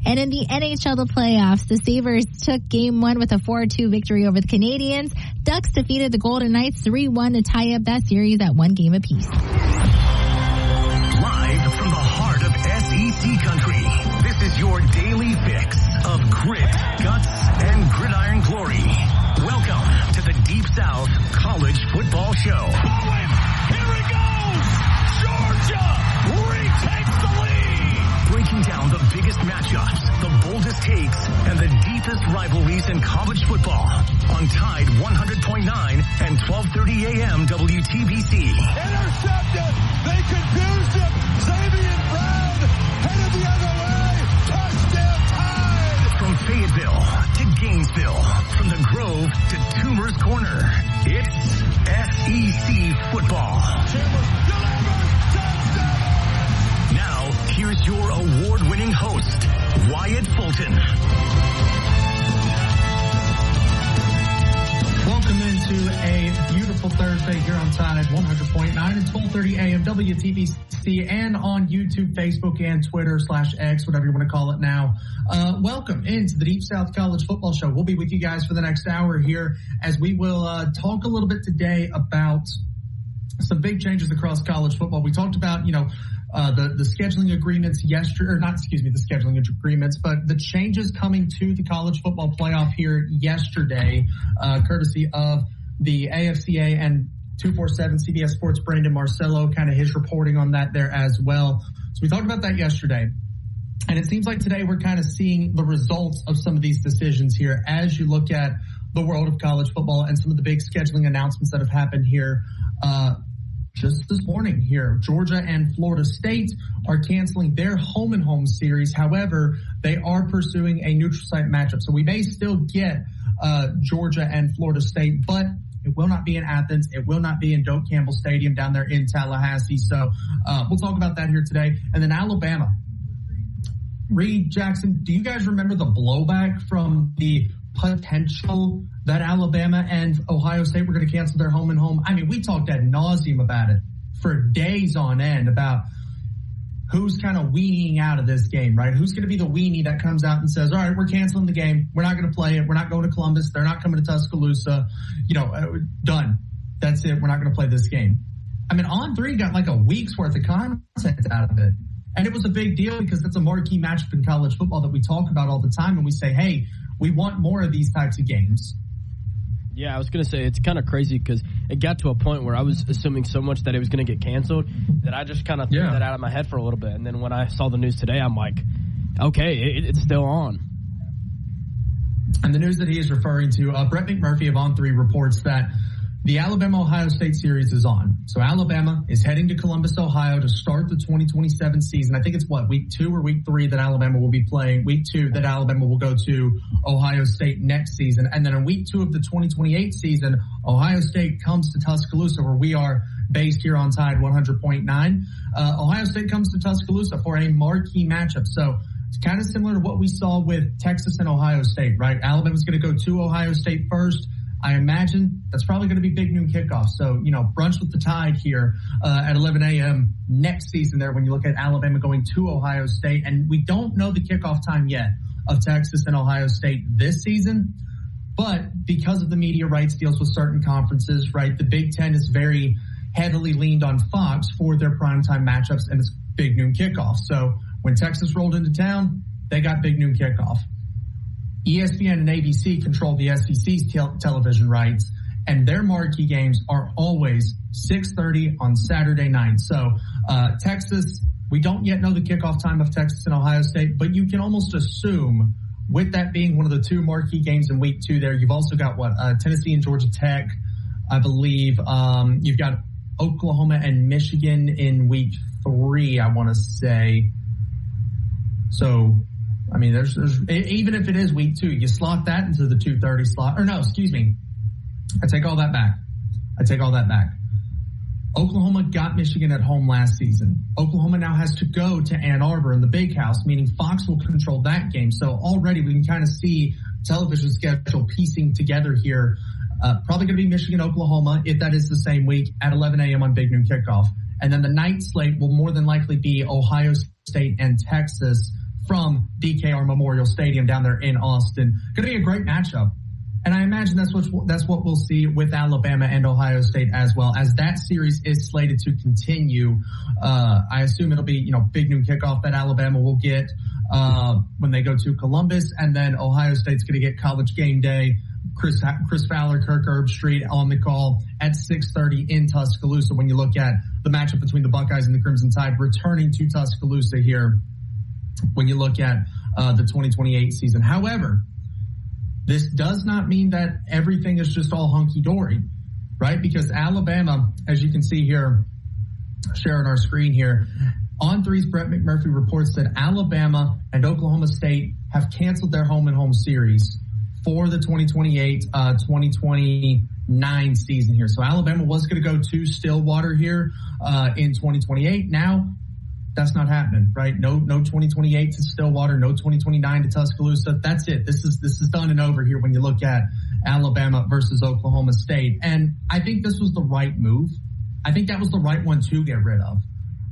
And in the NHL playoffs, the Sabres took Game 1 with a 4-2 victory over the Canadiens. Ducks defeated the Golden Knights 3-1 to tie up that series at 1 game apiece. Live from the heart of SEC country, this is your daily fix of grit, guts, and gridiron glory. Welcome to the Deep South College Football Show. Bowen, here he goes! Georgia retakes the lead! Breaking down the biggest matchups, the boldest takes, and the deepest rivalries in college football on Tide 100.9 and 1230 AM WTBC. Intercepted! They confused him! Xavier Brown headed the other way! Touchdown Tide! From Fayetteville to Gainesville, from the Grove to Toomer's Corner, it's SEC football. Chambers delivers! Touchdown! Now, here's your award-winning host, Wyatt Fulton. Welcome into a beautiful Thursday here on Tide 100.9 and 1230 AM WTBC and on YouTube, Facebook, and Twitter /X, whatever you want to call it now. Welcome into the Deep South College Football Show. We'll be with you guys for the next hour here as we will talk a little bit today about some big changes across college football. We talked about, the scheduling agreements yesterday, or not, the scheduling agreements, but the changes coming to the college football playoff here yesterday, courtesy of the AFCA and 247 CBS Sports, Brandon Marcello, kind of his reporting on that there as well. So we talked about that yesterday. And it seems like today we're kind of seeing the results of some of these decisions here as you look at the world of college football and some of the big scheduling announcements that have happened here just this morning here. Georgia and Florida State are canceling their home-and-home series. However, they are pursuing a neutral site matchup. So we may still get Georgia and Florida State, but it will not be in Athens. It will not be in Doak Campbell Stadium down there in Tallahassee. So we'll talk about that here today. And then Alabama. Reed, Jackson, do you guys remember the blowback from the potential that Alabama and Ohio State were going to cancel their home and home? I mean, we talked ad nauseum about it for days on end about who's kind of weaning out of this game, right? Who's going to be the weenie that comes out and says, all right, we're canceling the game. We're not going to play it. We're not going to Columbus. They're not coming to Tuscaloosa. Done. That's it. We're not going to play this game. I mean, On3 got like a week's worth of content out of it. And it was a big deal because it's a marquee matchup in college football that we talk about all the time. And we say, hey, we want more of these types of games. Yeah, I was going to say it's kind of crazy because it got to a point where I was assuming so much that it was going to get canceled that I just kind of threw that out of my head for a little bit. And then when I saw the news today, I'm like, okay, it's still on. And the news that he is referring to, Brett McMurphy of On3 reports that the Alabama-Ohio State series is on. So Alabama is heading to Columbus, Ohio to start the 2027 season. I think it's week 2 or week 3 that Alabama will be playing. Week 2 that Alabama will go to Ohio State next season. And then in week 2 of the 2028 season, Ohio State comes to Tuscaloosa, where we are based here on Tide 100.9. Ohio State comes to Tuscaloosa for a marquee matchup. So it's kind of similar to what we saw with Texas and Ohio State, right? Alabama's going to go to Ohio State first. I imagine that's probably going to be big noon kickoff. So, brunch with the Tide here at 11 a.m. next season there when you look at Alabama going to Ohio State. And we don't know the kickoff time yet of Texas and Ohio State this season. But because of the media rights deals with certain conferences, right, the Big Ten is very heavily leaned on Fox for their primetime matchups and it's big noon kickoff. So when Texas rolled into town, they got big noon kickoff. ESPN and ABC control the SEC's television rights, and their marquee games are always 6:30 on Saturday night. So Texas, we don't yet know the kickoff time of Texas and Ohio State, but you can almost assume with that being one of the 2 marquee games in week 2 there, you've also got Tennessee and Georgia Tech, I believe. You've got Oklahoma and Michigan in week 3, I want to say. So, I mean, there's even if it is week 2, you slot that into the 2:30 slot. Or no, excuse me. I take all that back. Oklahoma got Michigan at home last season. Oklahoma now has to go to Ann Arbor in the Big House, meaning Fox will control that game. So already we can kind of see television schedule piecing together here. Probably going to be Michigan, Oklahoma, if that is the same week, at 11 a.m. on Big Noon Kickoff. And then the night slate will more than likely be Ohio State and Texas from DKR Memorial Stadium down there in Austin. Going to be a great matchup. And I imagine that's what we'll see with Alabama and Ohio State as well, as that series is slated to continue. I assume it'll be, big noon kickoff that Alabama will get when they go to Columbus, and then Ohio State's going to get College Game Day. Chris Fowler, Kirk Herbstreit on the call at 6:30 in Tuscaloosa. When you look at the matchup between the Buckeyes and the Crimson Tide returning to Tuscaloosa here, when you look at the 2028 season. However, this does not mean that everything is just all hunky-dory, right? Because Alabama, as you can see here, sharing our screen here, On 3's Brett McMurphy reports that Alabama and Oklahoma State have canceled their home-and-home series for the 2028-2029 season here. So Alabama was going to go to Stillwater here in 2028. Now, that's not happening, right? No 2028 to Stillwater, no 2029 to Tuscaloosa. That's it. This is done and over here when you look at Alabama versus Oklahoma State. And I think this was the right move. I think that was the right one to get rid of,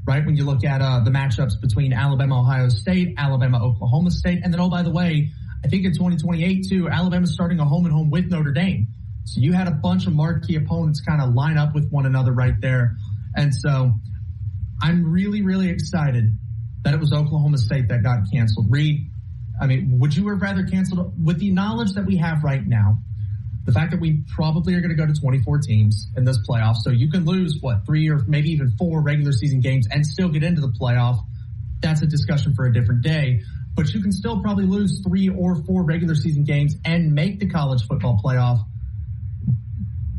right? When you look at the matchups between Alabama, Ohio State, Alabama, Oklahoma State. And then, oh, by the way, I think in 2028 too, Alabama's starting a home and home with Notre Dame. So you had a bunch of marquee opponents kind of line up with one another right there. And so I'm really, really excited that it was Oklahoma State that got canceled. Reed, I mean, would you have rather canceled with the knowledge that we have right now? The fact that we probably are going to go to 24 teams in this playoff. So you can lose, 3 or maybe even 4 regular season games and still get into the playoff. That's a discussion for a different day. But you can still probably lose 3 or 4 regular season games and make the college football playoff.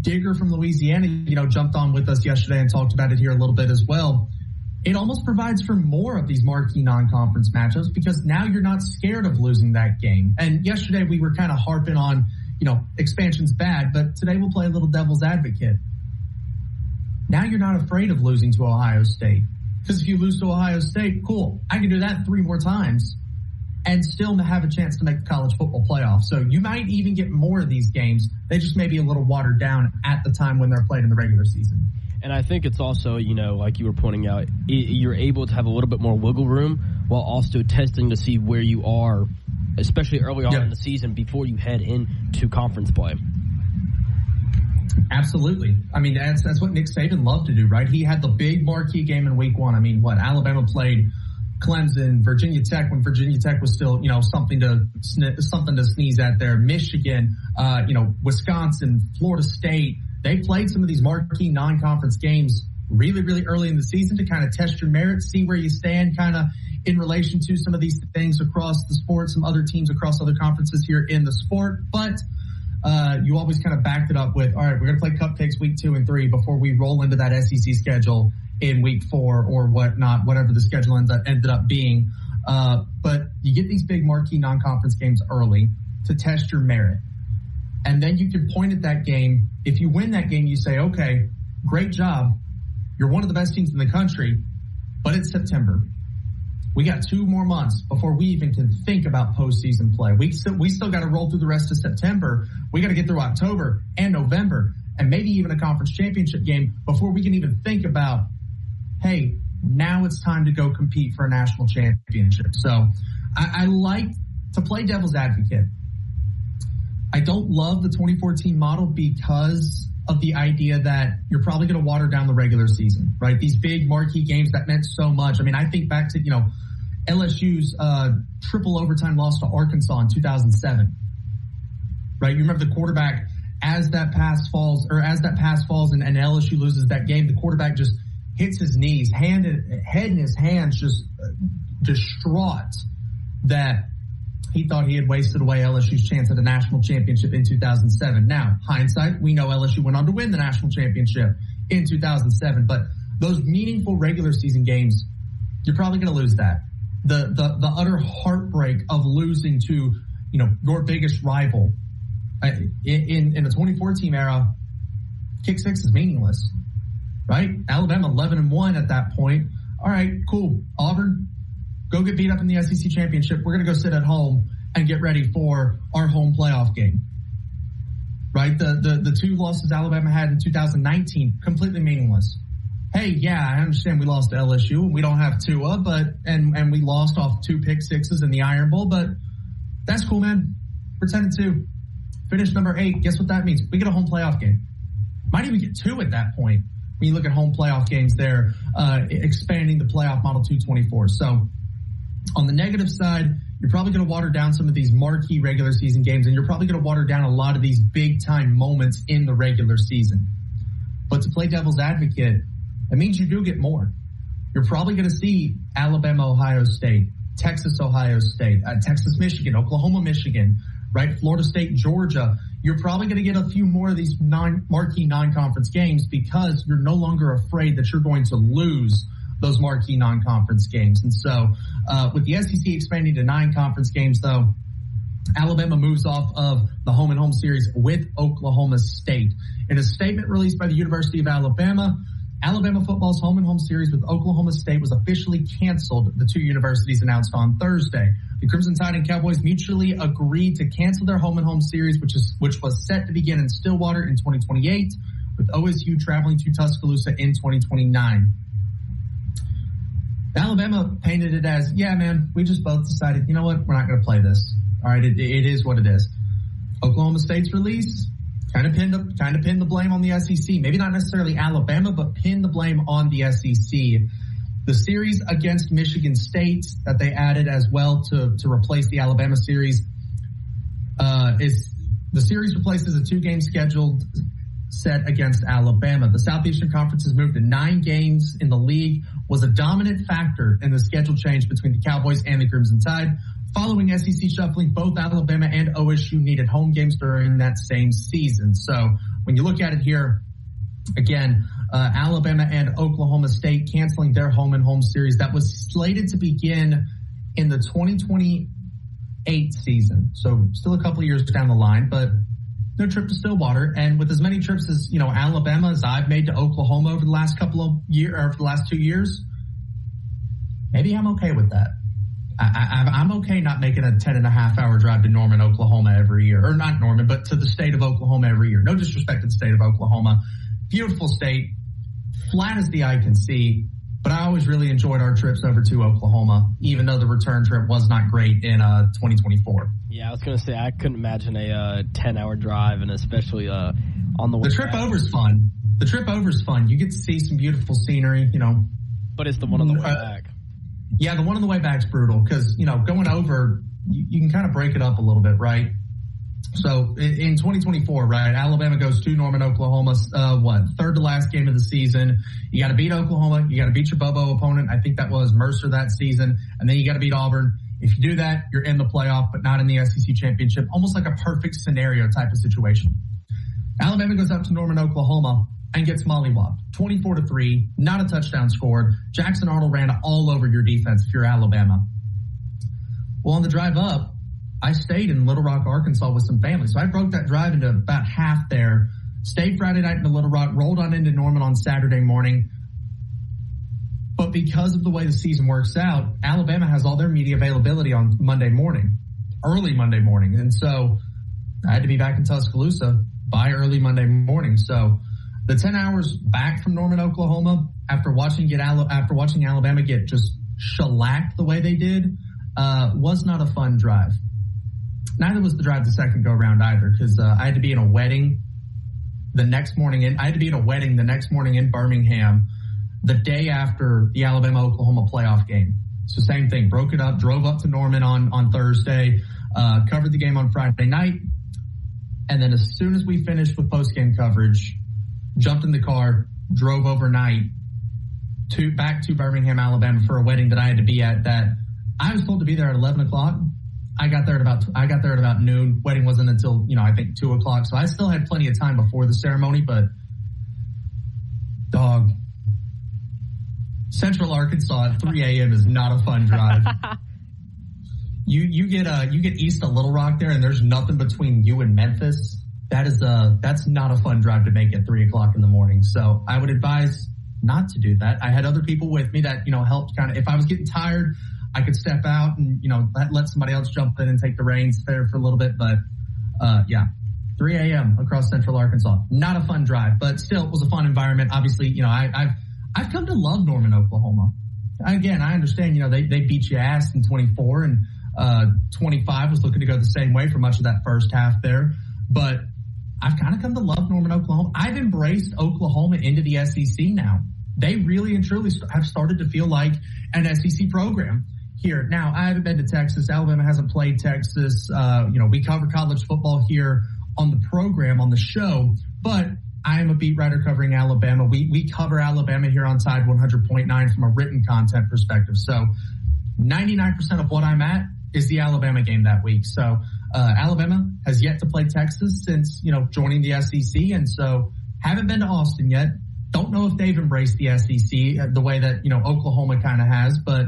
Digger from Louisiana, jumped on with us yesterday and talked about it here a little bit as well. It almost provides for more of these marquee non-conference matchups because now you're not scared of losing that game. And yesterday we were kind of harping on, expansion's bad, but today we'll play a little devil's advocate. Now you're not afraid of losing to Ohio State. Because if you lose to Ohio State, cool, I can do that 3 more times and still have a chance to make the college football playoff. So you might even get more of these games. They just may be a little watered down at the time when they're played in the regular season. And I think it's also, like you were pointing out, you're able to have a little bit more wiggle room while also testing to see where you are, especially early on in the season before you head into conference play. Absolutely. I mean, that's what Nick Saban loved to do, right? He had the big marquee game in week 1. I mean, Alabama played Clemson, Virginia Tech when Virginia Tech was still, something to sneeze at there. Michigan, Wisconsin, Florida State. They played some of these marquee non-conference games really, really early in the season to kind of test your merit, see where you stand kind of in relation to some of these things across the sport, some other teams across other conferences here in the sport. But you always kind of backed it up with, all right, we're going to play cupcakes week 2 and 3 before we roll into that SEC schedule in week 4 or whatnot, whatever the schedule ended up being. But you get these big marquee non-conference games early to test your merit. And then you can point at that game. If you win that game, you say, okay, great job. You're one of the best teams in the country, but it's September. We got 2 more months before we even can think about postseason play. We still got to roll through the rest of September. We got to get through October and November and maybe even a conference championship game before we can even think about, hey, now it's time to go compete for a national championship. So I like to play devil's advocate. I don't love the 2014 model because of the idea that you're probably going to water down the regular season, right? These big marquee games that meant so much. I mean, I think back to, LSU's triple overtime loss to Arkansas in 2007, right? You remember the quarterback as that pass falls and LSU loses that game, the quarterback just hits his knees, head in his hands, just distraught that he thought he had wasted away LSU's chance at a national championship in 2007. Now, hindsight, we know LSU went on to win the national championship in 2007. But those meaningful regular season games, you're probably going to lose that. The utter heartbreak of losing to, your biggest rival in the 2014 era, kick 6 is meaningless, right? Alabama 11-1 at that point. All right, cool. Auburn, go get beat up in the SEC championship. We're going to go sit at home and get ready for our home playoff game. Right? The 2 losses Alabama had in 2019, completely meaningless. hey, yeah, I understand we lost to LSU and we don't have Tua, and we lost off 2 pick sixes in the Iron Bowl, but that's cool, man. We're 10-2. Finish number 8. Guess what that means? We get a home playoff game. Might even get 2 at that point. When you look at home playoff games there, expanding the playoff model to 24. So on the negative side, you're probably going to water down some of these marquee regular season games, and you're probably going to water down a lot of these big-time moments in the regular season. But to play devil's advocate, it means you do get more. You're probably going to see Alabama, Ohio State, Texas, Ohio State, Texas, Michigan, Oklahoma, Michigan, right? Florida State, Georgia. You're probably going to get a few more of these marquee non-conference games because you're no longer afraid that you're going to lose those marquee non-conference games. And so with the SEC expanding to 9 conference games, though, Alabama moves off of the home-and-home series with Oklahoma State. In a statement released by the University of Alabama, Alabama football's home-and-home series with Oklahoma State was officially canceled, the 2 universities announced on Thursday. The Crimson Tide and Cowboys mutually agreed to cancel their home-and-home series, which was set to begin in Stillwater in 2028, with OSU traveling to Tuscaloosa in 2029. Alabama painted it as, yeah, man, we just both decided, you know what, we're not going to play this. All right, it is what it is. Oklahoma State's release kind of pinned the blame on the SEC. Maybe not necessarily Alabama, but pinned the blame on the SEC. The series against Michigan State that they added as well to replace the Alabama series replaces a 2-game scheduled set against Alabama. The Southeastern Conference has moved to 9 games in the league, was a dominant factor in the schedule change between the Cowboys and the Crimson Tide. Following SEC shuffling, both Alabama and OSU needed home games during that same season. So when you look at it here, again, Alabama and Oklahoma State canceling their home-and-home series that was slated to begin in the 2028 season. So still a couple of years down the line, but no trip to Stillwater. And with as many trips as, Alabama as I've made to Oklahoma over the last over the last 2 years, maybe I'm okay with that. I'm okay not making a 10.5-hour drive to Norman, Oklahoma every year. Or not Norman, but to the state of Oklahoma every year. No disrespect to the state of Oklahoma. Beautiful state, flat as the eye can see. But I always really enjoyed our trips over to Oklahoma, even though the return trip was not great in 2024. Yeah, I was going to say, I couldn't imagine a 10-hour drive, and especially on the way back. The trip over's fun. The trip over's fun. You get to see some beautiful scenery, But it's the one on the way back. Yeah, the one on the way back's brutal because, going over, you can kind of break it up a little bit, right? So in 2024, right, Alabama goes to Norman, Oklahoma, third to last game of the season. You got to beat Oklahoma. You got to beat your Bobo opponent. I think that was Mercer that season. And then you got to beat Auburn. If you do that, you're in the playoff, but not in the SEC championship. Almost like a perfect scenario type of situation. Alabama goes up to Norman, Oklahoma, and gets mollywopped. 24-3, not a touchdown scored. Jackson Arnold ran all over your defense if you're Alabama. Well, on the drive up, I stayed in Little Rock, Arkansas with some family. So I broke that drive into about half there, stayed Friday night in Little Rock, rolled on into Norman on Saturday morning. But because of the way the season works out, Alabama has all their media availability on Monday morning, early Monday morning. And so I had to be back in Tuscaloosa by early Monday morning. So the 10 hours back from Norman, Oklahoma, after watching Alabama get just shellacked the way they did, was not a fun drive. Neither was the drive the second go around either, because I had to be in a wedding the next morning. I had to be in a wedding the next morning in Birmingham, the day after the Alabama-Oklahoma playoff game. So same thing, broke it up, drove up to Norman on Thursday, covered the game on Friday night, and then as soon as we finished with post-game coverage, jumped in the car, drove overnight back to Birmingham, Alabama for a wedding that I had to be at that I was told to be there at 11 o'clock. I got there at about noon. Wedding wasn't until, I think 2 o'clock. So I still had plenty of time before the ceremony, but dog, Central Arkansas at 3 a.m. is not a fun drive. You get east of Little Rock there and there's nothing between you and Memphis. That's not a fun drive to make at 3 o'clock in the morning. So I would advise not to do that. I had other people with me that, helped kind of, if I was getting tired, I could step out and, let somebody else jump in and take the reins there for a little bit. But, 3 a.m. across Central Arkansas. Not a fun drive, but still it was a fun environment. Obviously, I've come to love Norman, Oklahoma. Again, I understand, they beat you ass in 24 and 25 was looking to go the same way for much of that first half there. But I've kind of come to love Norman, Oklahoma. I've embraced Oklahoma into the SEC now. They really and truly have started to feel like an SEC program here. Now, I haven't been to Texas. Alabama hasn't played Texas. We cover college football here on the program, on the show, but I am a beat writer covering Alabama. We cover Alabama here on Tide 100.9 from a written content perspective. So 99% of what I'm at is the Alabama game that week. So Alabama has yet to play Texas since, joining the SEC. And so haven't been to Austin yet. Don't know if they've embraced the SEC the way that, Oklahoma kind of has. But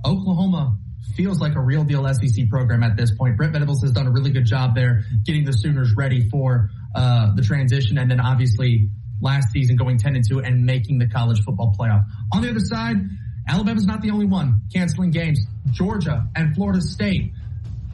Oklahoma feels like a real deal SEC program at this point. Brent Venables has done a really good job there getting the Sooners ready for the transition. And then obviously last season going 10-2 and making the college football playoff. On the other side, Alabama's not the only one canceling games. Georgia and Florida State.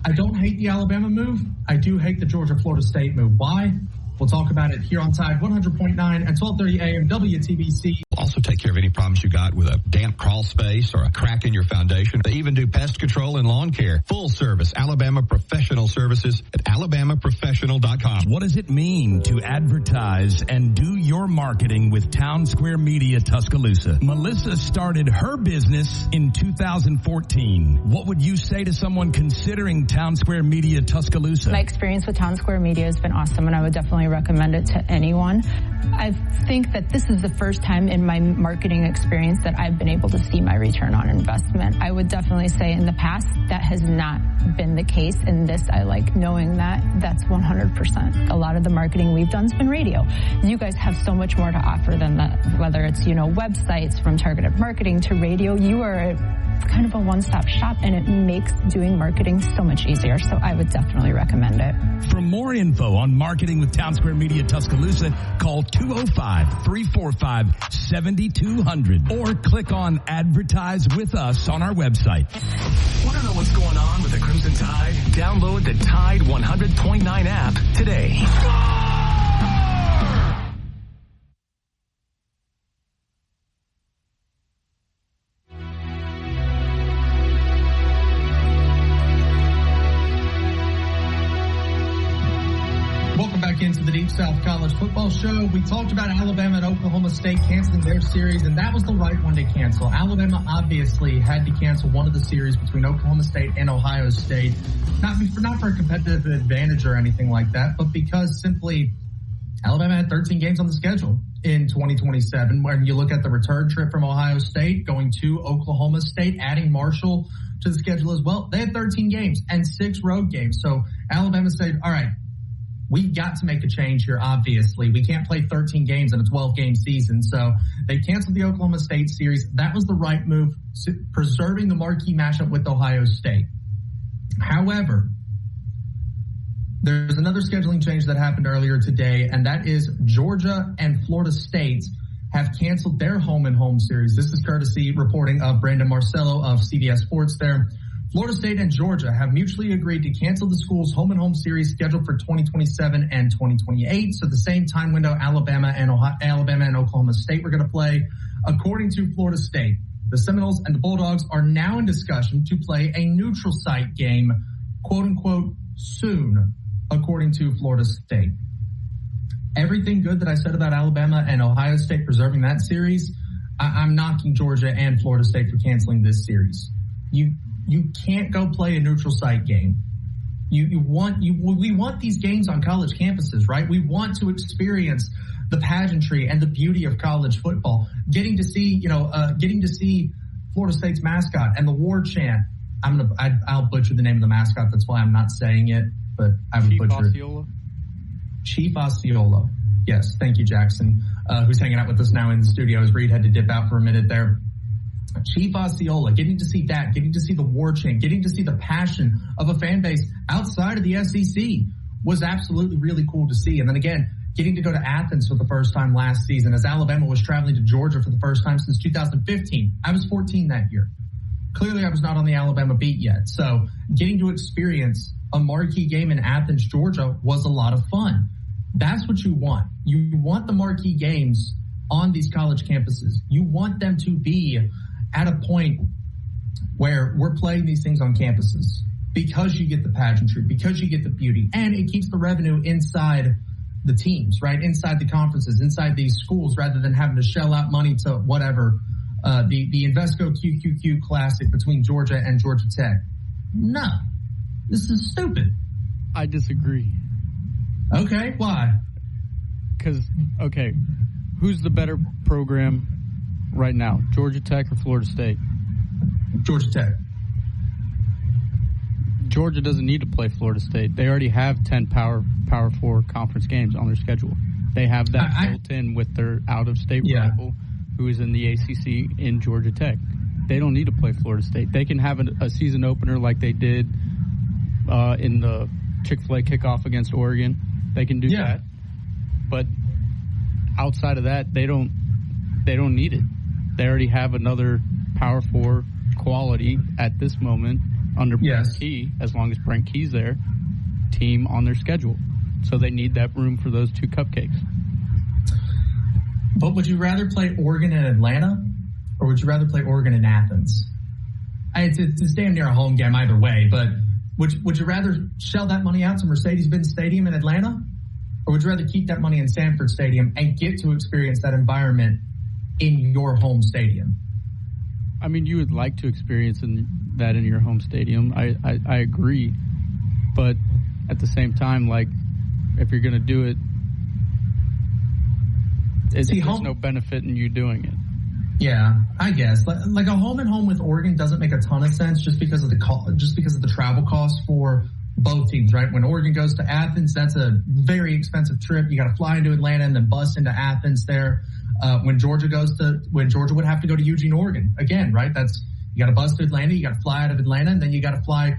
I don't hate the Alabama move. I do hate the Georgia-Florida State move. Why? We'll talk about it here on Tide 100.9 at 12:30 AM WTBC. Also take care of any problems you got with a damp crawl space or a crack in your foundation. They even do pest control and lawn care. Full service Alabama Professional Services at alabamaprofessional.com. What does it mean to advertise and do your marketing with Town Square Media Tuscaloosa? Melissa started her business in 2014. What would you say to someone considering Town Square Media Tuscaloosa? My experience with Town Square Media has been awesome, and I would definitely recommend it to anyone. I think that this is the first time in my marketing experience that I've been able to see my return on investment. I would definitely say in the past that has not been the case. In this, I like knowing that that's 100%. A lot of the marketing we've done has been radio. You guys have so much more to offer than that, whether it's, websites from targeted marketing to radio. You are kind of a one-stop shop, and it makes doing marketing so much easier. So I would definitely recommend it. For more info on marketing with Town Square Media Tuscaloosa, call 205-345-7200 or click on Advertise with Us on our website. Want to know what's going on with the Crimson Tide? Download the Tide 100.9 app today. Into the Deep South College Football Show. We talked about Alabama and Oklahoma State canceling their series, and that was the right one to cancel. Alabama obviously had to cancel one of the series between Oklahoma State and Ohio State, not for a competitive advantage or anything like that, but because simply Alabama had 13 games on the schedule in 2027. When you look at the return trip from Ohio State, going to Oklahoma State, adding Marshall to the schedule as well, they had 13 games and 6 road games. So Alabama said, all right, we got to make a change here, obviously. We can't play 13 games in a 12-game season. So they canceled the Oklahoma State series. That was the right move, preserving the marquee matchup with Ohio State. However, there's another scheduling change that happened earlier today, and that is Georgia and Florida State have canceled their home-and-home series. This is courtesy reporting of Brandon Marcello of CBS Sports there. Florida State and Georgia have mutually agreed to cancel the school's home-and-home series scheduled for 2027 and 2028. So the same time window Alabama and Oklahoma State were going to play. According to Florida State, the Seminoles and the Bulldogs are now in discussion to play a neutral site game, quote-unquote, soon, according to Florida State. Everything good that I said about Alabama and Ohio State preserving that series, I'm knocking Georgia and Florida State for canceling this series. You can't go play a neutral site game. We want these games on college campuses, right? We want to experience the pageantry and the beauty of college football. Getting to see Florida State's mascot and the war chant. I'll butcher the name of the mascot. That's why I'm not saying it, but I would butcher it. Chief Osceola. Yes, thank you, Jackson, who's hanging out with us now in the studio as Reed had to dip out for a minute there. Chief Osceola, getting to see that, getting to see the war chant, getting to see the passion of a fan base outside of the SEC was absolutely really cool to see. And then again, getting to go to Athens for the first time last season as Alabama was traveling to Georgia for the first time since 2015. I was 14 that year. Clearly, I was not on the Alabama beat yet. So getting to experience a marquee game in Athens, Georgia was a lot of fun. That's what you want. You want the marquee games on these college campuses. You want them to be at a point where we're playing these things on campuses because you get the pageantry, because you get the beauty, and it keeps the revenue inside the teams, right? Inside the conferences, inside these schools, rather than having to shell out money to whatever, the Invesco QQQ Classic between Georgia and Georgia Tech. No, this is stupid. I disagree. Okay, why? Because, okay, who's the better program right now, Georgia Tech or Florida State? Georgia Tech. Georgia doesn't need to play Florida State. They already have 10 Power 4 conference games on their schedule. They have that built in with their out-of-state rival who is in the ACC in Georgia Tech. They don't need to play Florida State. They can have a season opener like they did in the Chick-fil-A kickoff against Oregon. They can do that. But outside of that, they don't need it. They already have another Power 4 quality at this moment under Brent Key, as long as Brent Key's there, team on their schedule. So they need that room for those two cupcakes. But would you rather play Oregon and Atlanta, or would you rather play Oregon and Athens? It's damn near a home game either way, but would you rather shell that money out to Mercedes-Benz Stadium in Atlanta, or would you rather keep that money in Sanford Stadium and get to experience that environment in your home stadium? I mean, you would like to experience that in your home stadium. I agree. But at the same time, like, if you're going to do it, there's no benefit in you doing it. Yeah, I guess. Like a home and home with Oregon doesn't make a ton of sense just because of the travel costs for both teams, right? When Oregon goes to Athens, that's a very expensive trip. You got to fly into Atlanta and then bus into Athens there. When Georgia would have to go to Eugene, Oregon, again, right? You got to bus to Atlanta, you got to fly out of Atlanta, and then you got to fly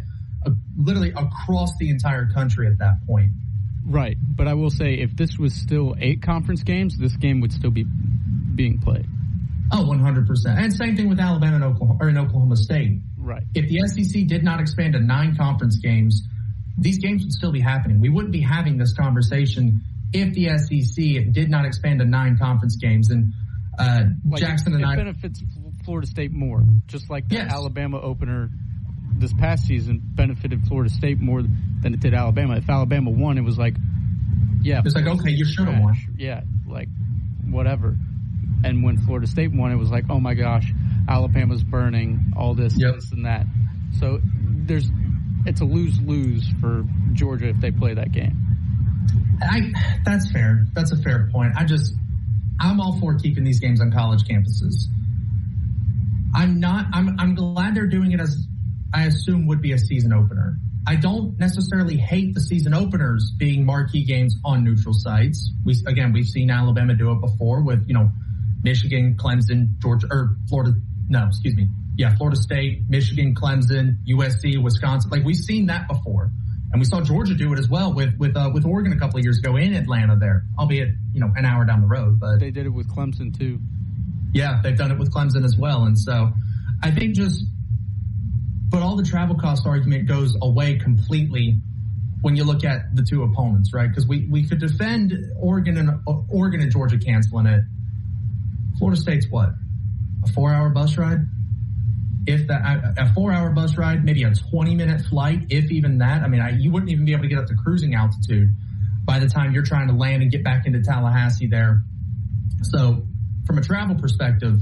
literally across the entire country at that point. Right, but I will say, if this was still 8 conference games, this game would still be being played. Oh, 100%. And same thing with Alabama and Oklahoma State. Right. If the SEC did not expand to 9 conference games, these games would still be happening. We wouldn't be having this conversation if the SEC did not expand to 9 conference games. And Jackson and I benefits Florida State more, just like the Alabama opener this past season benefited Florida State more than it did Alabama. If Alabama won, it was like, it's like, okay, you should have won. Yeah, like whatever. And when Florida State won, it was like, oh my gosh, Alabama's burning, all this, this and that. So it's a lose-lose for Georgia if they play that game. That's fair. That's a fair point. I'm all for keeping these games on college campuses. I'm glad they're doing it as I assume would be a season opener. I don't necessarily hate the season openers being marquee games on neutral sites. We've seen Alabama do it before with, Michigan, Clemson, Florida State, Michigan, Clemson, USC, Wisconsin. Like, we've seen that before. And we saw Georgia do it as well with Oregon a couple of years ago in Atlanta there, albeit, an hour down the road. But they did it with Clemson too. Yeah, they've done it with Clemson as well. And so I think but all the travel cost argument goes away completely when you look at the two opponents, right? Because we could defend Oregon and Georgia canceling it. Florida State's what? A 4-hour bus ride? If that, a 4-hour bus ride, maybe a 20-minute flight, if even that. I mean, you wouldn't even be able to get up to cruising altitude by the time you're trying to land and get back into Tallahassee there. So from a travel perspective,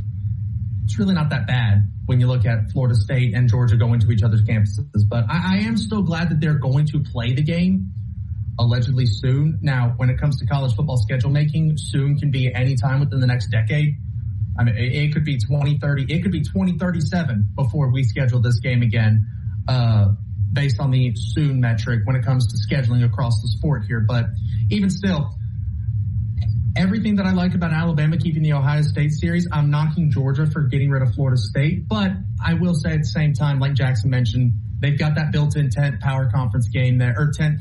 it's really not that bad when you look at Florida State and Georgia going to each other's campuses. But I am still glad that they're going to play the game allegedly soon. Now, when it comes to college football schedule making, soon can be any time within the next decade. I mean, it could be 2030. It could be 2037 before we schedule this game again, based on the soon metric when it comes to scheduling across the sport here. But even still, everything that I like about Alabama keeping the Ohio State series, I'm knocking Georgia for getting rid of Florida State. But I will say at the same time, like Jackson mentioned, they've got that built-in 10th power conference game there, or 10th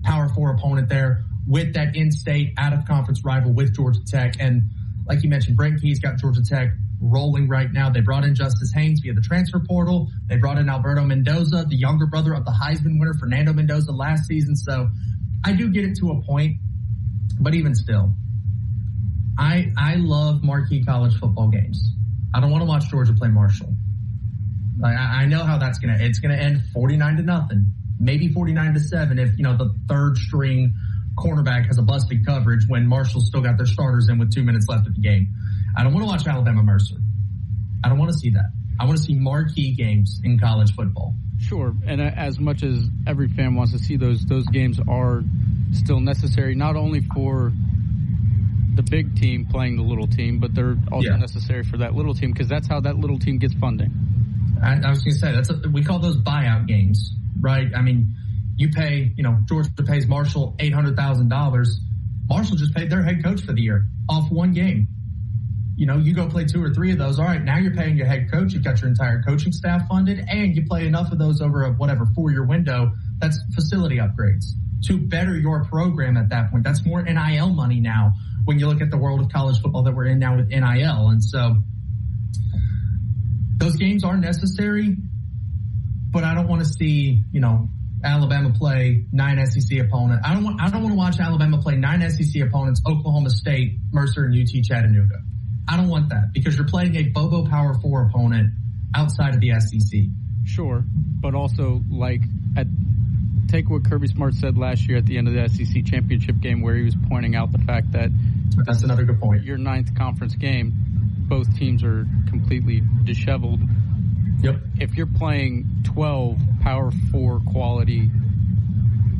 Power 4 opponent there with that in-state, out-of-conference rival with Georgia Tech. And like you mentioned, Brent Key's got Georgia Tech rolling right now. They brought in Justice Haynes via the transfer portal. They brought in Alberto Mendoza, the younger brother of the Heisman winner, Fernando Mendoza, last season. So I do get it to a point, but even still, I love marquee college football games. I don't want to watch Georgia play Marshall. I know how it's going to end 49-0, maybe 49-7 if, the third string cornerback has a busted coverage when Marshall's still got their starters in with 2 minutes left of the game. I don't want to watch Alabama Mercer. I don't want to see that. I want to see marquee games in college football. Sure, and as much as every fan wants to see those games are still necessary, not only for the big team playing the little team, but they're also necessary for that little team because that's how that little team gets funding. I was going to say, we call those buyout games, right? I mean, you pay, Georgia pays Marshall $800,000. Marshall just paid their head coach for the year off one game. You go play 2 or 3 of those. All right, now you're paying your head coach. You've got your entire coaching staff funded, and you play enough of those over a 4-year window. That's facility upgrades to better your program at that point. That's more NIL money now when you look at the world of college football that we're in now with NIL. And so those games are necessary, but I don't want to see, Alabama play 9 SEC opponents. I don't want to watch Alabama play 9 SEC opponents, Oklahoma State, Mercer, and UT Chattanooga. I don't want that because you're playing a Bobo Power 4 opponent outside of the SEC. Sure, but also take what Kirby Smart said last year at the end of the SEC championship game where he was pointing out the fact that that's another good point. Your 9th conference game, both teams are completely disheveled. Yep. If you're playing 12 Power 4 quality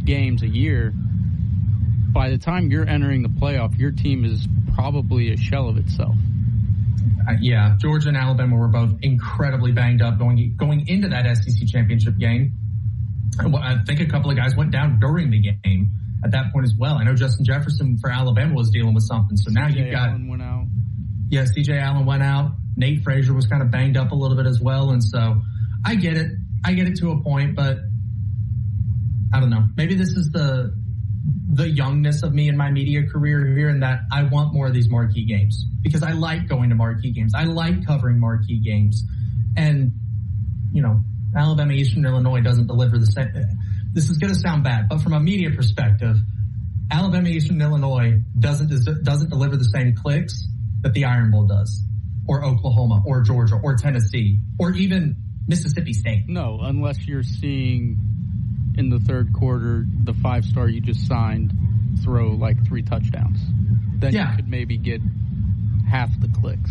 games a year, by the time you're entering the playoff, your team is probably a shell of itself. Georgia and Alabama were both incredibly banged up going into that SEC championship game. I think a couple of guys went down during the game at that point as well. I know Justin Jefferson for Alabama was dealing with something. So now you've got Allen went out. Yeah, C.J. Allen went out. Nate Frazier was kind of banged up a little bit as well. And so I get it. I get it to a point, but I don't know. Maybe this is the youngness of me in my media career here, and that I want more of these marquee games because I like going to marquee games. I like covering marquee games. And, Alabama Eastern Illinois doesn't deliver the same. This is going to sound bad, but from a media perspective, Alabama Eastern Illinois doesn't deliver the same clicks that the Iron Bowl does, or Oklahoma, or Georgia, or Tennessee, or even Mississippi State. No, unless you're seeing in the third quarter the 5-star you just signed throw 3 touchdowns. Then you could maybe get half the clicks.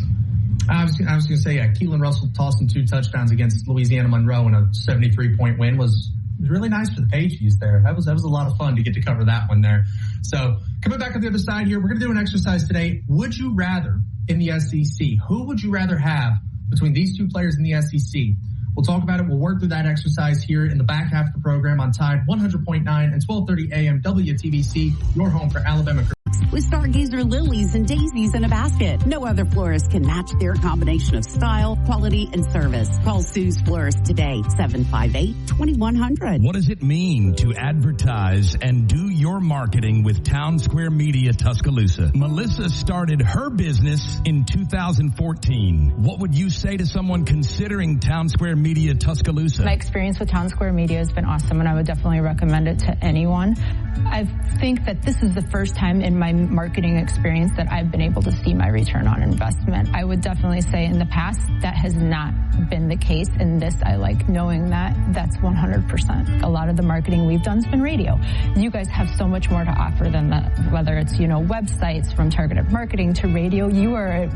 I was going to say, Keelan Russell tossing 2 touchdowns against Louisiana Monroe in a 73-point win was really nice for the page views there. That was a lot of fun to get to cover that one there. So coming back on the other side here, we're going to do an exercise today. Would you rather in the SEC? Who would you rather have between these 2 players in the SEC? We'll talk about it. We'll work through that exercise here in the back half of the program on Tide 100.9 and 1230 AM WTBC, your home for Alabama. With stargazer lilies and daisies in a basket. No other florist can match their combination of style, quality, and service. Call Sue's Florist today, 758-2100. What does it mean to advertise and do your marketing with Town Square Media Tuscaloosa? Melissa started her business in 2014. What would you say to someone considering Town Square Media Tuscaloosa? My experience with Town Square Media has been awesome, and I would definitely recommend it to anyone. I think that this is the first time in my marketing experience that I've been able to see my return on investment. I would definitely say in the past that has not been the case. In this, I like knowing that that's 100%. A lot of the marketing we've done has been radio. You guys have so much more to offer than that, whether it's, websites from targeted marketing to radio. You are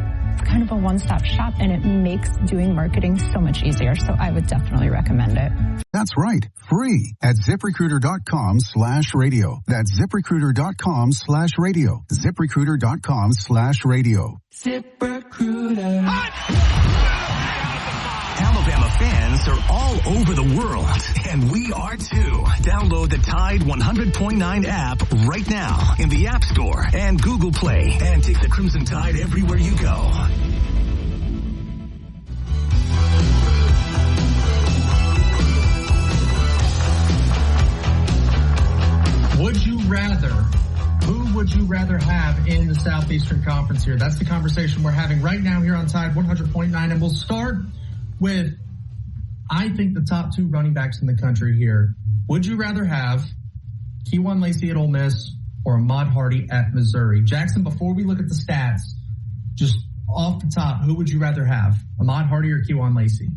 kind of a one-stop shop, and it makes doing marketing so much easier. So I would definitely recommend it. That's right. Free at ZipRecruiter.com/radio. That's ZipRecruiter.com/radio. ZipRecruiter.com/radio. ZipRecruiter. Alabama fans are all over the world, and we are too. Download the Tide 100.9 app right now in the App Store and Google Play, and take the Crimson Tide everywhere you go. Who would you rather have in the Southeastern Conference here? That's the conversation we're having right now here on Tide 100.9, and we'll start with, I think, the top 2 running backs in the country here. Would you rather have Keywan Lacey at Ole Miss or Ahmad Hardy at Missouri? Jackson, before we look at the stats, just off the top, who would you rather have, Ahmad Hardy or Kewan Lacey?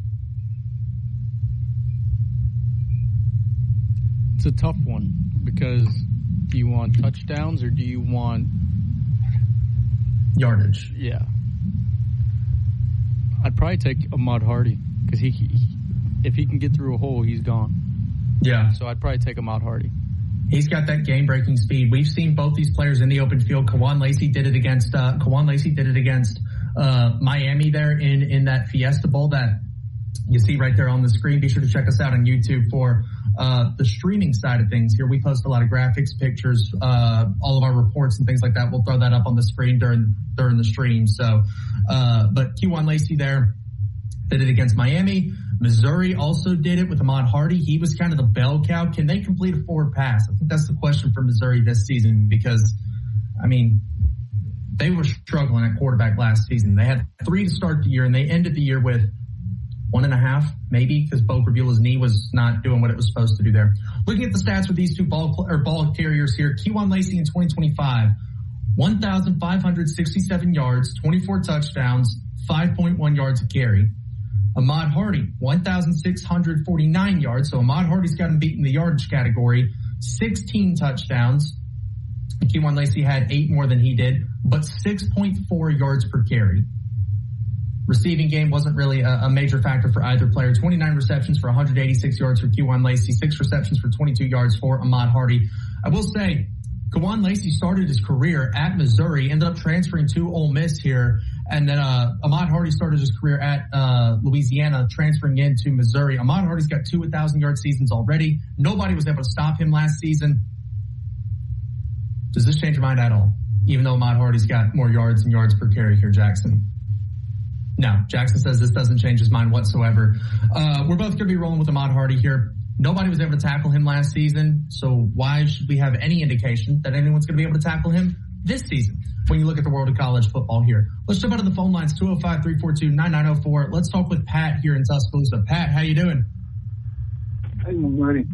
It's a tough one because do you want touchdowns or do you want yardage? Yeah. I'd probably take Ahmad Hardy because if he can get through a hole, he's gone. Yeah. So I'd probably take Ahmad Hardy. He's got that game-breaking speed. We've seen both these players in the open field. Kewan Lacey did it against Miami there in that Fiesta Bowl that you see right there on the screen. Be sure to check us out on YouTube for the streaming side of things. Here we post a lot of graphics, pictures, all of our reports and things like that. We'll throw that up on the screen during the stream. So, but Kewan Lacey there did it against Miami. Missouri also did it with Ahmad Hardy. He was kind of the bell cow. Can they complete a forward pass? I think that's the question for Missouri this season because, I mean, they were struggling at quarterback last season. They had 3 to start the year, and they ended the year with 1.5, maybe, because Bo Prabula's knee was not doing what it was supposed to do there. Looking at the stats with these two ball carriers here, Kewan Lacey in 2025, 1,567 yards, 24 touchdowns, 5.1 yards a carry. Ahmad Hardy, 1,649 yards. So Ahmad Hardy's got him beat in the yardage category. 16 touchdowns. Kewan Lacey had 8 more than he did, but 6.4 yards per carry. Receiving game wasn't really a major factor for either player. 29 receptions for 186 yards for Kewan Lacey, 6 receptions for 22 yards for Ahmad Hardy. I will say, Kewan Lacey started his career at Missouri, ended up transferring to Ole Miss here, and then Ahmad Hardy started his career at Louisiana, transferring into Missouri. Ahmad Hardy's got 2 1,000-yard seasons already. Nobody was able to stop him last season. Does this change your mind at all? Even though Ahmad Hardy's got more yards and yards per carry here, Jackson. No, Jackson says this doesn't change his mind whatsoever. We're both going to be rolling with Ahmad Hardy here. Nobody was able to tackle him last season, so why should we have any indication that anyone's going to be able to tackle him this season when you look at the world of college football here? Let's jump out of the phone lines, 205-342-9904. Let's talk with Pat here in Tuscaloosa. Pat, how you doing? Hey, buddy.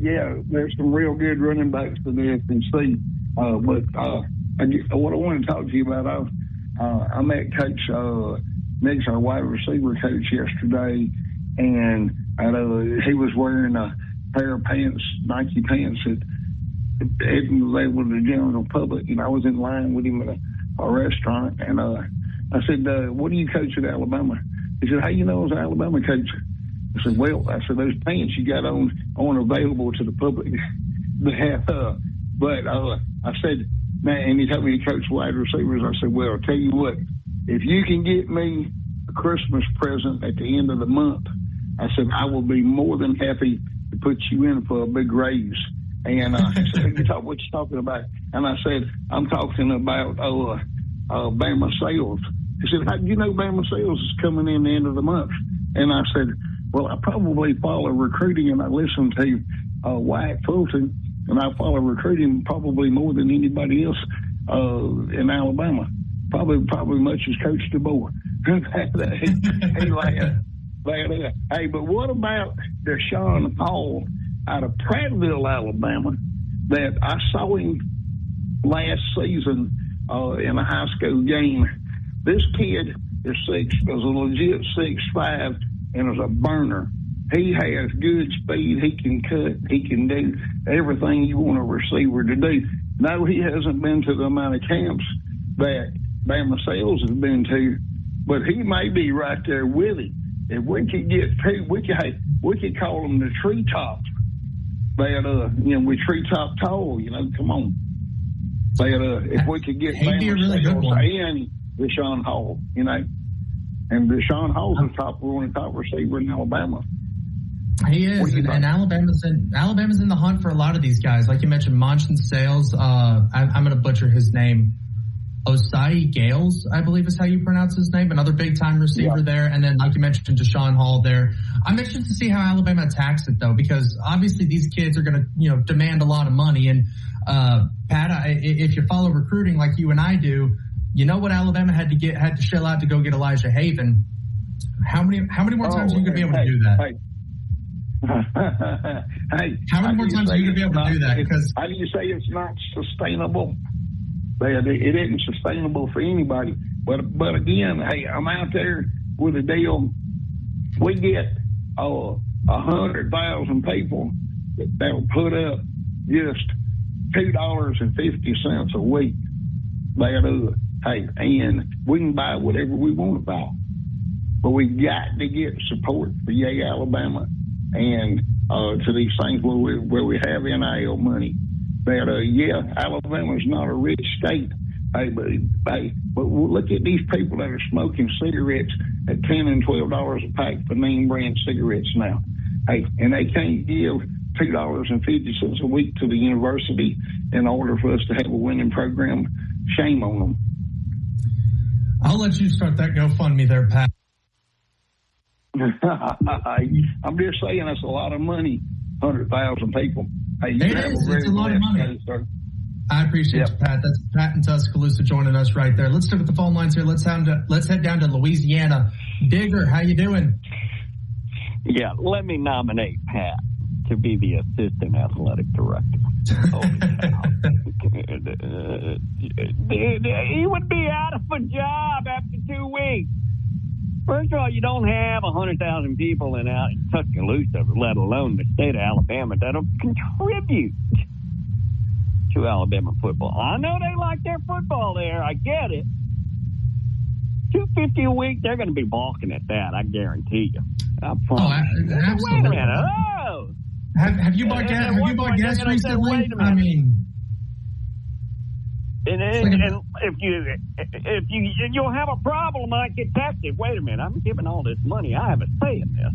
Yeah, there's some real good running backs for the SEC. But what I want to talk to you about, I met Coach Nick's our wide receiver coach yesterday, and he was wearing a pair of pants, Nike pants that isn't available to the general public. And I was in line with him at a restaurant, and I said, "What do you coach at Alabama?" He said, "How you know I was an Alabama coach?" I said, "Well," I said, "those pants you got on aren't available to the public." But I said, "Man," and he told me to coach wide receivers. I said, "Well, I'll tell you what, if you can get me a Christmas present at the end of the month," I said, "I will be more than happy to put you in for a big raise." And he said, "What you talking about?" And I said, "I'm talking about Bama Sales." He said, "How do you know Bama Sales is coming in the end of the month?" And I said, "Well, I probably follow recruiting, and I listen to Wyatt Fulton, and I follow recruiting probably more than anybody else in Alabama. Probably much as Coach DeBoer." He laughed. Hey, but what about Deshaun Hall out of Prattville, Alabama, that I saw him last season in a high school game? This kid is a legit 6'5", and is a burner. He has good speed. He can cut. He can do everything you want a receiver to do. No, he hasn't been to the amount of camps that Bama Sales has been to, but he may be right there with him. If we could get, we could call them the treetops. We treetop tall. Come on. If we could get Bama Sales and Deshaun Hall, and Deshaun Hall's one of the top receiver in Alabama. He is, and Alabama's in the hunt for a lot of these guys. Like you mentioned, Monson Sales. I'm going to butcher his name. Osai Gales, I believe is how you pronounce his name. Another big-time receiver there. And then, like you mentioned, Deshaun Hall there. I'm interested to see how Alabama attacks it, though, because obviously these kids are going to, demand a lot of money. And, Pat, if you follow recruiting like you and I do, you know what Alabama had to shell out to go get Elijah Haven. How many more times are you going to be able to do that? How many more times are you going to be able to do that? Because how do you say it's not sustainable? It isn't sustainable for anybody. But again, hey, I'm out there with a deal. We get 100,000 people that'll put up just $2.50 a week. Hey, and we can buy whatever we want to buy. But we got to get support for Yay, Alabama, and to these things where we have NIL money. That Alabama's not a rich state. But look at these people that are smoking cigarettes at $10 and $12 a pack for name brand cigarettes now. Hey, and they can't give $2.50 a week to the university in order for us to have a winning program. Shame on them. I'll let you start that GoFundMe there, Pat. I'm just saying that's a lot of money. 100,000 people. Hey, it's a lot of money. I appreciate you, Pat. That's Pat in Tuscaloosa joining us right there. Let's stick with the phone lines here. Let's head down to Louisiana. Digger, how you doing? Yeah, let me nominate Pat to be the assistant athletic director. He would be out of a job after 2 weeks. First of all, you don't have 100,000 people in Tuscaloosa, let alone the state of Alabama, that'll contribute to Alabama football. I know they like their football there. I get it. $250 a week, they're going to be balking at that. I guarantee you. Absolutely. Wait a minute. Have you bought gas? Have you bought gas recently? I mean, and if you'll have a problem, I get texted. Wait a minute, I'm giving all this money. I have a say in this.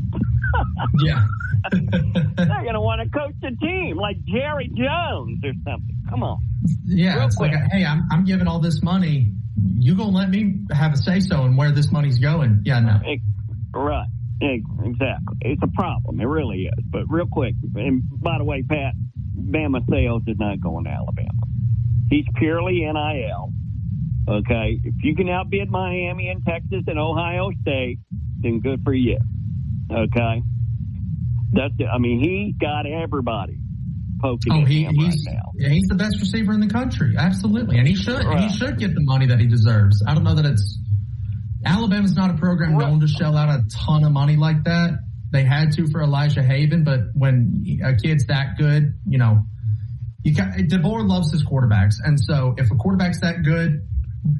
Yeah. They're going to want to coach the team like Jerry Jones or something. Come on. Yeah, it's like, hey, I'm giving all this money. You gonna let me have a say so in where this money's going? Yeah, no. Right. Exactly. It's a problem. It really is. But real quick, and by the way, Pat, Bama Sales is not going to Alabama. He's purely NIL. Okay? If you can outbid Miami and Texas and Ohio State, then good for you. Okay? That's it. I mean, he got everybody poking at him right now. Yeah, he's the best receiver in the country. Absolutely. And he should. Right. He should get the money that he deserves. I don't know that it's Alabama's not a program known to shell out a ton of money like that. They had to for Elijah Haven, but when a kid's that good, DeBoer loves his quarterbacks. And so if a quarterback's that good,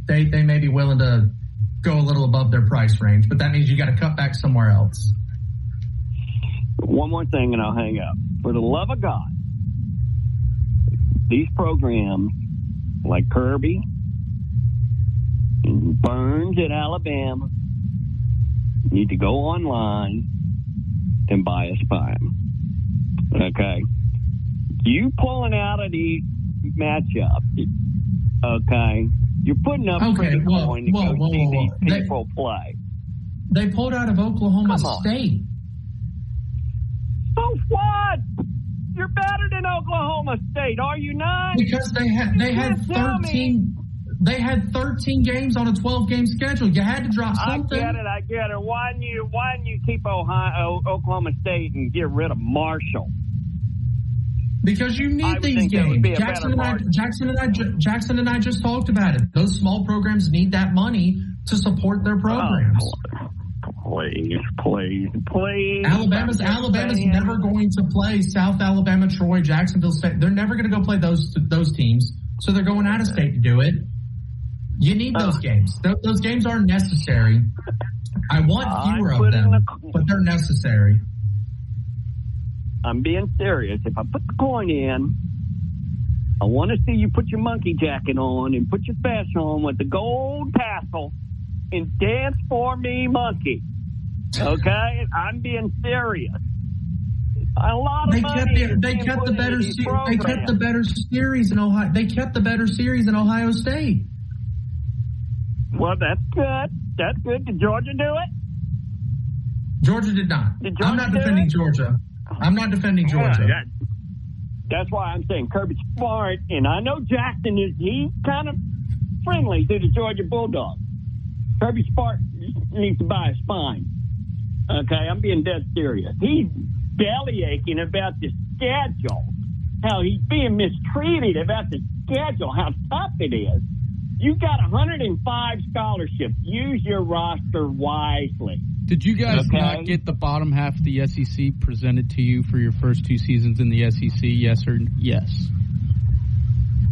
they may be willing to go a little above their price range, but that means you got to cut back somewhere else. One more thing and I'll hang up. For the love of God, these programs like Kirby and Burns at Alabama need to go online and buy a spine. Okay? You pulling out of these matchups, okay? You're putting up pretty coin to go see these people play. They pulled out of Oklahoma State. So what? You're better than Oklahoma State, are you not? Because they had 13. They had 13 games on a 12-game schedule. You had to drop something. I get it. Why didn't you keep Oklahoma State and get rid of Marshall? Because you need these games. Jackson and I just talked about it. Those small programs need that money to support their programs. Please. Alabama's never going to play South Alabama, Troy, Jacksonville State. They're never going to go play those teams. So they're going out of state to do it. You need those games. Those games are necessary. I want fewer of them, but they're necessary. I'm being serious. If I put the coin in, I want to see you put your monkey jacket on and put your sash on with the gold tassel and dance for me, monkey. Okay? I'm being serious. A lot of money. They kept the better series in Ohio. They kept the better series in Ohio State. Well, that's good. That's good. Did Georgia do it? Georgia did not. I'm not defending Georgia. Yeah, that's why I'm saying Kirby Smart, and I know Jackson he's kind of friendly to the Georgia Bulldogs. Kirby Smart needs to buy a spine. Okay, I'm being dead serious. He's belly aching about the schedule, how he's being mistreated about the schedule, how tough it is. You got 105 scholarships. Use your roster wisely. Did you guys not get the bottom half of the SEC presented to you for your first 2 seasons in the SEC? Yes or yes?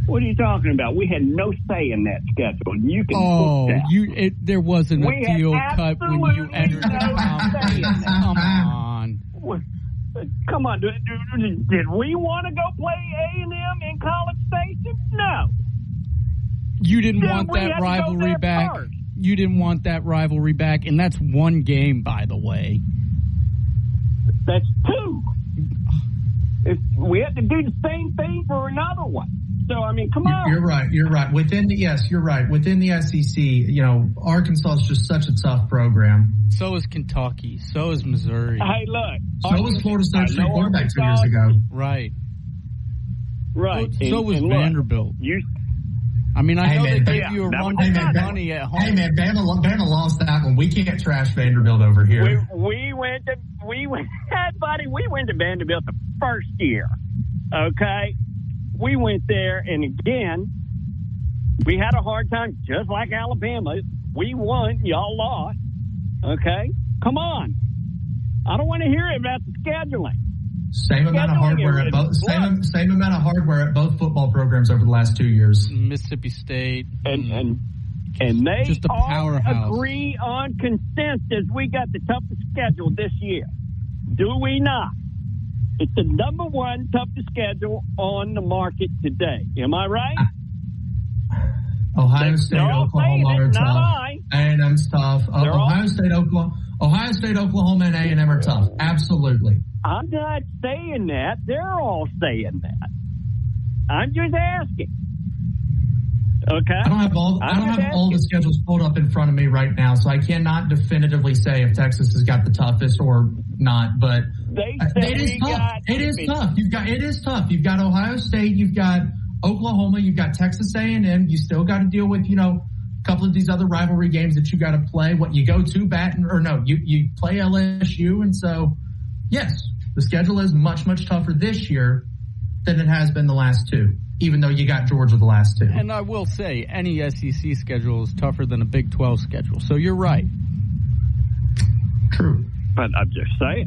What are you talking about? We had no say in that schedule. You can there wasn't a deal cut when you entered the conference. Come on. Come on. Did we want to go play A&M in College Station? No. You didn't want that rivalry back. First. You didn't want that rivalry back, and that's 1 game, by the way. That's 2. We had to do the same thing for another one. So, I mean, come on. You're right. You're right. You're right. Within the SEC, Arkansas is just such a tough program. So is Kentucky. So is Missouri. Hey, look. So was Florida State quarterback 2 years ago. Right. Right. So was Vanderbilt. I know they gave you a run for money at home. Hey, man, Bama lost that one. We can't trash Vanderbilt over here. We went to Vanderbilt the first year, okay? We went there, and again, we had a hard time, just like Alabama. We won, y'all lost, okay? Come on. I don't want to hear about the scheduling. Same amount of hardware at both. Same amount of hardware at both football programs over the last 2 years. Mississippi State and they just a all powerhouse. Agree on consensus. We got the toughest schedule this year. Do we not? It's the number 1 toughest schedule on the market today. Am I right? Ohio State, Oklahoma are tough. A&M's tough. Ohio State, Oklahoma, and A&M are tough. Absolutely. I'm not saying that. They're all saying that. I'm just asking. Okay. I don't have all the schedules pulled up in front of me right now, so I cannot definitively say if Texas has got the toughest or not. But it is tough. It is tough. You've got Ohio State. You've got Oklahoma. You've got Texas A&M. You still got to deal with a couple of these other rivalry games that you got to play. What you go to you play LSU, and so yes, the schedule is much tougher this year than it has been the last 2. Even though you got Georgia the last 2. And I will say, any SEC schedule is tougher than a Big 12 schedule. So you're right. True. But I'm just saying.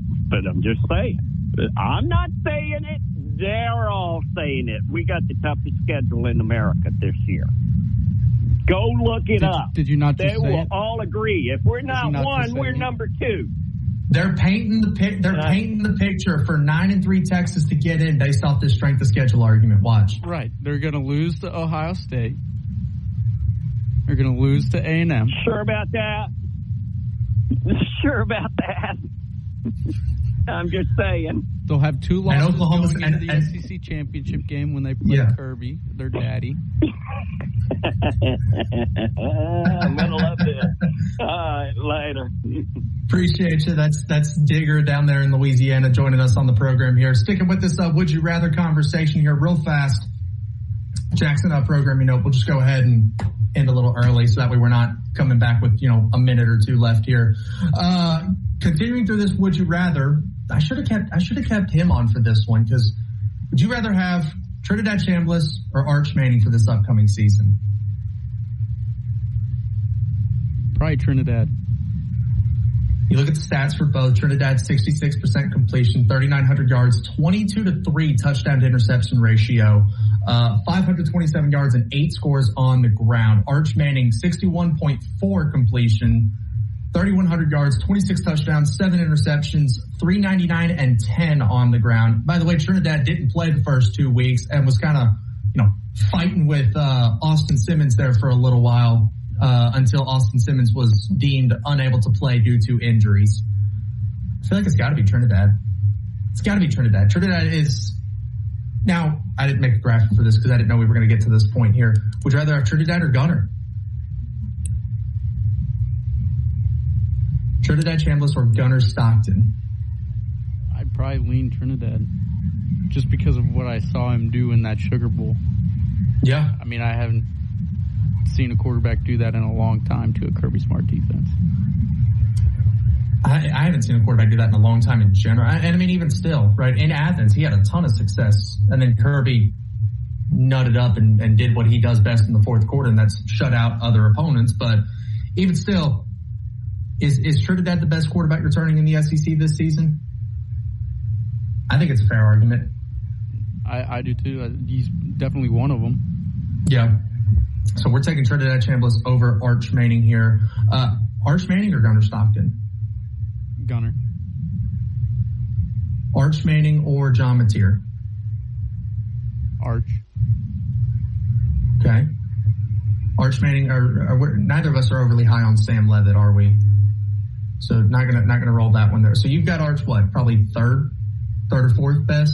I'm not saying it. They're all saying it. We got the toughest schedule in America this year. Go look it up. Did you not just say it? They will all agree. If we're not 1, we're number 2. They're painting the picture for 9-3 Texas to get in based off this strength of schedule argument. Watch. Right. They're going to lose to Ohio State. They're going to lose to A&M. Sure about that? I'm just saying. They'll have 2 losses going into the SEC championship game when they play Kirby, their daddy. I'm going to love this. All right, later. Appreciate you. That's Digger down there in Louisiana joining us on the program here. Sticking with this Would You Rather conversation here real fast. Jackson, program, we'll just go ahead and end a little early so that way we're not coming back with, a minute or 2 left here. Continuing through this Would You Rather, I should have kept him on for this one because would you rather have Trinidad Chambliss or Arch Manning for this upcoming season? Probably Trinidad. You look at the stats for both. Trinidad 66% completion, 3,900 yards, 22-3 touchdown to interception ratio, 527 yards and 8 scores on the ground. Arch Manning 61.4 completion, 3,100 yards, 26 touchdowns, 7 interceptions, 399 and 10 on the ground. By the way, Trinidad didn't play the first 2 weeks and was kind of, fighting with Austin Simmons there for a little while until Austin Simmons was deemed unable to play due to injuries. I feel like it's got to be Trinidad. Trinidad is now. I didn't make a graphic for this because I didn't know we were going to get to this point here. Would you rather have Trinidad or Gunner? Trinidad Chambliss or Gunner Stockton? I'd probably lean Trinidad just because of what I saw him do in that Sugar Bowl. Yeah. I mean, I haven't seen a quarterback do that in a long time to a Kirby Smart defense. I haven't seen a quarterback do that in a long time in general. And I mean, even still, right, in Athens, he had a ton of success. And then Kirby nutted up and did what he does best in the fourth quarter, and that's shut out other opponents. But even still, is Trinidad the best quarterback returning in the SEC this season? I think it's a fair argument. I do too. He's definitely one of them. Yeah. So we're taking Trinidad Chambliss over Arch Manning here. Arch Manning or Gunnar Stockton? Gunnar. Arch Manning or John Mateer? Arch. Okay. Arch Manning, neither of us are overly high on Sam Levitt, are we? So not gonna roll that one there. So you've got Arch probably third or fourth best?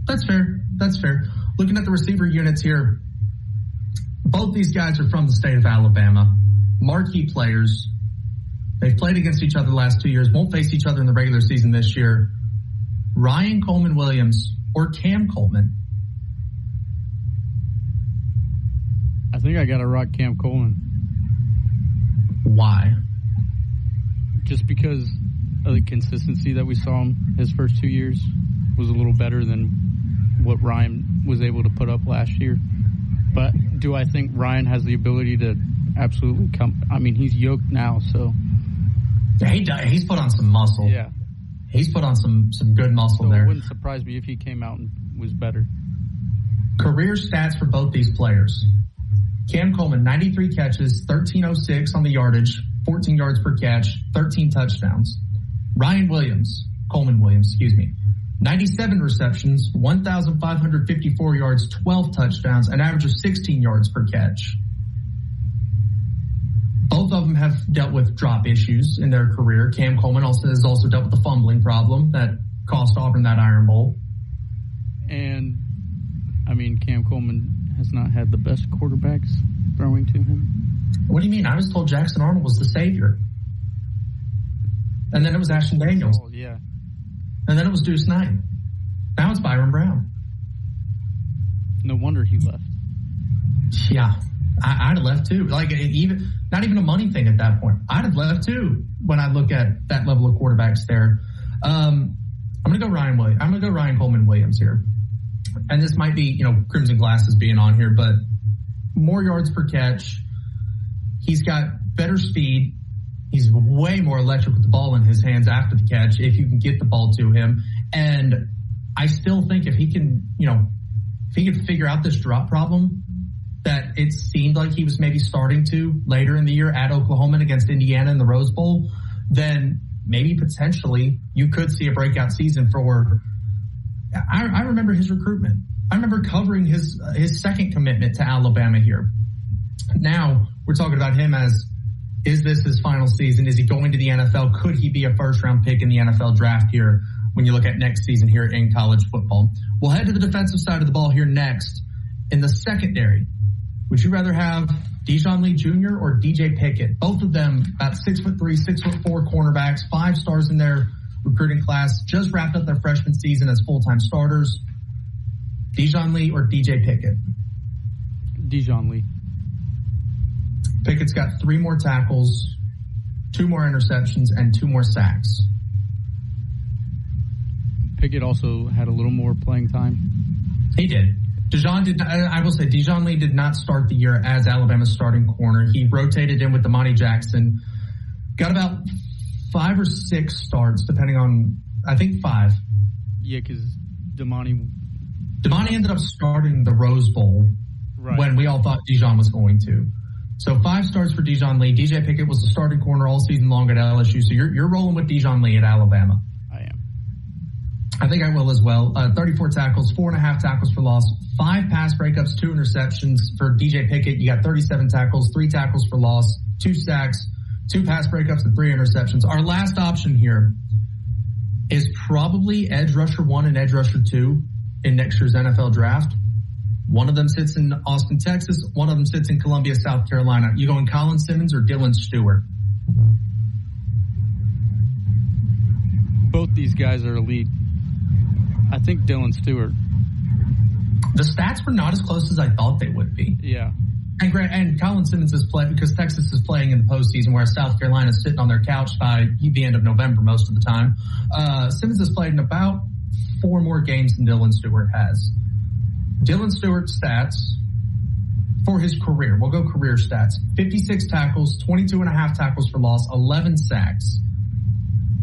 That's fair. Looking at the receiver units here, both these guys are from the state of Alabama. Marquee players. They've played against each other the last 2 years, won't face each other in the regular season this year. Ryan Coleman-Williams or Cam Coleman? I think I got to rock Cam Coleman. Why? Just because of the consistency that we saw him his first 2 years was a little better than what Ryan was able to put up last year. But do I think Ryan has the ability to absolutely come? I mean, he's yoked now, so. Yeah, he's put on some muscle. Yeah. He's put on some good muscle there. It wouldn't surprise me if he came out and was better. Career stats for both these players. Cam Coleman, 93 catches, 1306 on the yardage, 14 yards per catch, 13 touchdowns. Ryan Coleman-Williams, 97 receptions, 1,554 yards, 12 touchdowns, an average of 16 yards per catch. Both of them have dealt with drop issues in their career. Cam Coleman has also dealt with the fumbling problem that cost Auburn that Iron Bowl. And, I mean, Cam Coleman has not had the best quarterbacks throwing to him. What do you mean? I was told Jackson Arnold was the savior. And then it was Ashton Daniels. Oh, yeah. And then it was Deuce Knight. Now it's Byron Brown. No wonder he left. Yeah. I'd have left too. Not even a money thing at that point. I'd have left too when I look at that level of quarterbacks there. I'm going to go Ryan Coleman-Williams here. And this might be, Crimson Glasses being on here, but more yards per catch. He's got better speed. He's way more electric with the ball in his hands after the catch if you can get the ball to him. And I still think if he can figure out this drop problem that it seemed like he was maybe starting to later in the year at Oklahoma against Indiana in the Rose Bowl, then maybe potentially you could see a breakout season for. I remember his recruitment. I remember covering his second commitment to Alabama here. Now we're talking about him as, is this his final season? Is he going to the NFL? Could he be a first-round pick in the NFL draft here when you look at next season here in college football? We'll head to the defensive side of the ball here next. In the secondary, would you rather have Dijon Lee Jr. or DJ Pickett? Both of them about 6'3", 6'4" cornerbacks, 5 stars in their recruiting class, just wrapped up their freshman season as full-time starters. Dijon Lee or DJ Pickett? Dijon Lee. Pickett's got 3 more tackles, 2 more interceptions, and 2 more sacks. Pickett also had a little more playing time. He did. I will say Dijon Lee did not start the year as Alabama's starting corner. He rotated in with Damani Jackson. Got about 5 or 6 starts, depending on, I think 5. Yeah, because Damani ended up starting the Rose Bowl when we all thought Dijon was going to. So 5 starts for Dijon Lee. DJ Pickett was the starting corner all season long at LSU. So you're rolling with Dijon Lee at Alabama. I am. I think I will as well. 34 tackles, 4.5 tackles for loss, 5 pass breakups, 2 interceptions. For DJ Pickett, you got 37 tackles, 3 tackles for loss, 2 sacks, 2 pass breakups, and 3 interceptions. Our last option here is probably edge rusher 1 and edge rusher 2 in next year's NFL draft. One of them sits in Austin, Texas. One of them sits in Columbia, South Carolina. You going Colin Simmons or Dylan Stewart? Both these guys are elite. I think Dylan Stewart. The stats were not as close as I thought they would be. Yeah. And Colin Simmons is playing because Texas is playing in the postseason, whereas South Carolina is sitting on their couch by the end of November most of the time. Simmons has played in about 4 more games than Dylan Stewart has. Dylan Stewart's stats for his career. We'll go career stats. 56 tackles, 22.5 tackles for loss, 11 sacks.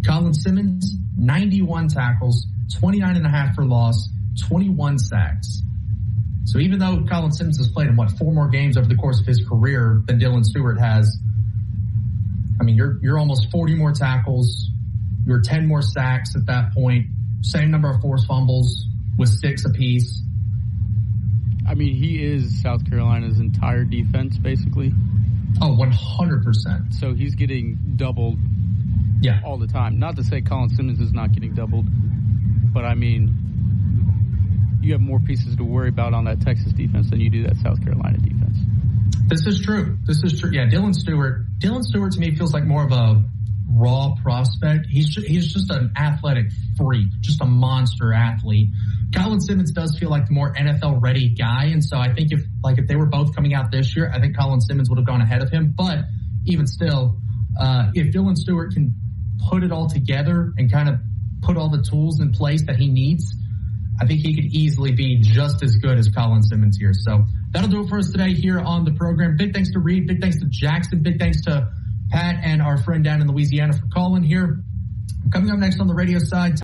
Colin Simmons, 91 tackles, 29.5 for loss, 21 sacks. So even though Colin Simmons has played in, 4 more games over the course of his career than Dylan Stewart has, I mean, you're almost 40 more tackles. You're 10 more sacks at that point. Same number of forced fumbles with 6 apiece. I mean, he is South Carolina's entire defense, basically. Oh, 100%. So he's getting doubled all the time. Not to say Colin Simmons is not getting doubled, but I mean, you have more pieces to worry about on that Texas defense than you do that South Carolina defense. This is true. Yeah, Dylan Stewart to me feels like more of a raw prospect. He's just an athletic freak, just a monster athlete. Colin Simmons does feel like the more NFL-ready guy, and so I think if they were both coming out this year, I think Colin Simmons would have gone ahead of him. But even still, if Dylan Stewart can put it all together and kind of put all the tools in place that he needs, I think he could easily be just as good as Colin Simmons here. So that'll do it for us today here on the program. Big thanks to Reed. Big thanks to Jackson. Big thanks to Pat and our friend down in Louisiana for calling here. Coming up next on the radio side,